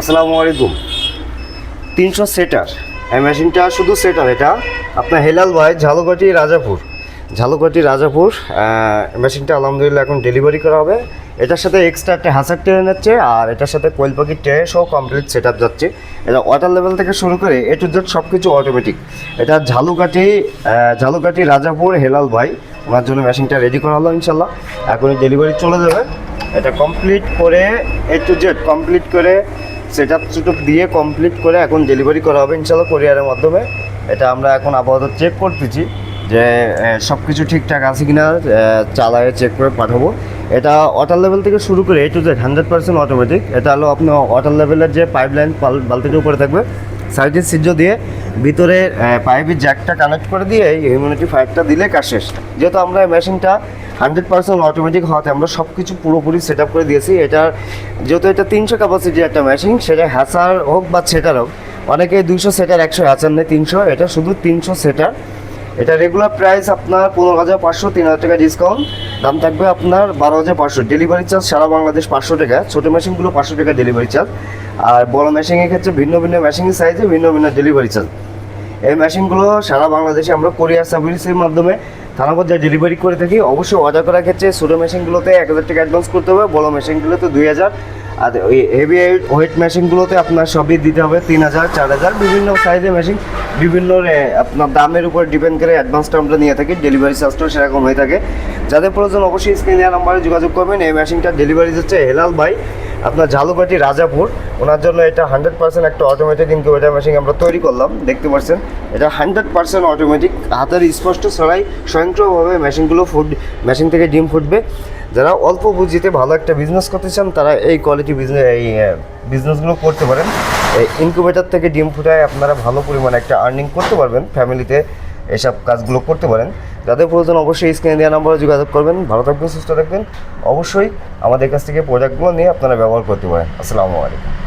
আসসালামু আলাইকুম। 300 সেটার এই মেশিনটা শুধু সেটার, এটা আপনার হেলাল ভাই ঝালকাঠি রাজাপুর মেশিনটা আলহামদুলিল্লাহ এখন ডেলিভারি করা হবে। এটার সাথে এক্সট্রা একটা হাসার ট্রে যাচ্ছে, আর এটার সাথে কোয়েল পাখির ট্রে সহ কমপ্লিট সেট আপ যাচ্ছে। এটা ওয়াটার লেভেল থেকে শুরু করে এ টু জেড সব কিছু অটোমেটিক। এটা ঝালকাঠি রাজাপুর হেলাল ভাই, ওনার জন্য মেশিনটা রেডি করা হলো ইনশাল্লাহ। এখনই ডেলিভারি চলে যাবে। এটা কমপ্লিট করে এ টু জেড কমপ্লিট করে সেট আপ দিয়ে কমপ্লিট করে এখন ডেলিভারি করা হবে ইনশাল্লাহ কোরিয়ারের মাধ্যমে। এটা আমরা এখন আপাতত চেক করতেছি যে সব কিছু ঠিকঠাক আছে কিনা, চালায়ে চেক করে পাঠাবো। এটা ওয়াটার লেভেল থেকে শুরু করে এ টু জেড 100% অটোমেটিক। এটা হলো আপনার ওয়াটার লেভেলের যে পাইপ লাইন বালতির উপরে থাকবে, সাইডের সিজ্জ দিয়ে ভিতরে পাইপের জ্যাকটা কানেক্ট করে দিয়ে হিউম্যানিটি ফাইভটা দিলে কাজ শেষ। যেহেতু আমরা মেশিনটা 100% অটোমেটিক হওয়াতে আমরা সব কিছু পুরোপুরি সেট আপ করে দিয়েছি। এটার যেহেতু এটা 300 ক্যাপাসিটির একটা মেশিন, সেটা হ্যাচার হোক বা সেটার হোক, অনেকে 200 সেটার 100 হ্যাচার নেই, 300, এটা শুধু 300 সেটার। এটা রেগুলার প্রাইস আপনার 15,500, 3,000 টাকা ডিসকাউন্ট, দাম থাকবে আপনার 12,500। ডেলিভারি চার্জ সারা বাংলাদেশ 500 টাকা, ছোটো মেশিনগুলো 500 টাকা ডেলিভারি চার্জ। আর বড় মেশিনের ক্ষেত্রে ভিন্ন ভিন্ন মেশিনের সাইজে ভিন্ন ভিন্ন ডেলিভারি চার্জ। এই মেশিনগুলো সারা বাংলাদেশে আমরা কোরিয়ার সার্ভিসের মাধ্যমে থানা পর্যায়ে ডেলিভারি করে থাকি। অবশ্যই অর্ডার করার ক্ষেত্রে ছোটো মেশিনগুলোতে 1,000 টাকা অ্যাডভান্স করতে হবে, বড় মেশিনগুলোতে 2,000, আর ওই হেভি ওয়েট মেশিনগুলোতে আপনার সবই দিতে হবে 3,000, 4,000। বিভিন্ন সাইজের মেশিন বিভিন্ন আপনার দামের উপর ডিপেন্ড করে অ্যাডভান্সটা আমরা নিয়ে থাকি। ডেলিভারি চার্জটাও সেরকম হয়ে থাকে। যাদের প্রয়োজন অবশ্যই স্ক্রিনে নাম্বারে যোগাযোগ করবেন। এই মেশিনটা ডেলিভারি হচ্ছে হেলাল ভাই, আপনার ঝালকাঠি রাজাপুর। ওনার জন্য এটা 100% একটা অটোমেটিক ইনকিউবেটর মেশিন আমরা তৈরি করলাম, দেখতে পাচ্ছেন। এটা 100% অটোমেটিক, হাতের স্পষ্ট ছড়াই স্বয়ংক্রিয়ভাবে মেশিন থেকে ডিম ফুটবে। যারা অল্প পুঁজিতে ভালো একটা বিজনেস করতে চান, তারা এই কোয়ালিটি বিজনেসগুলো করতে পারেন। এই ইনকিউবেটর থেকে ডিম ফুটায় আপনারা ভালো পরিমাণে একটা আর্নিং করতে পারবেন, ফ্যামিলিতে এসব কাজগুলো করতে পারেন। যাদের প্রয়োজন অবশ্যই স্ক্রিনে দেওয়া নাম্বারে যোগাযোগ করবেন। ভালো থাকবেন, সুস্থ থাকবেন। অবশ্যই আমাদের কাছ থেকে প্রোডাক্টগুলো নিয়ে আপনারা ব্যবহার করতে পারেন। আসসালামু আলাইকুম।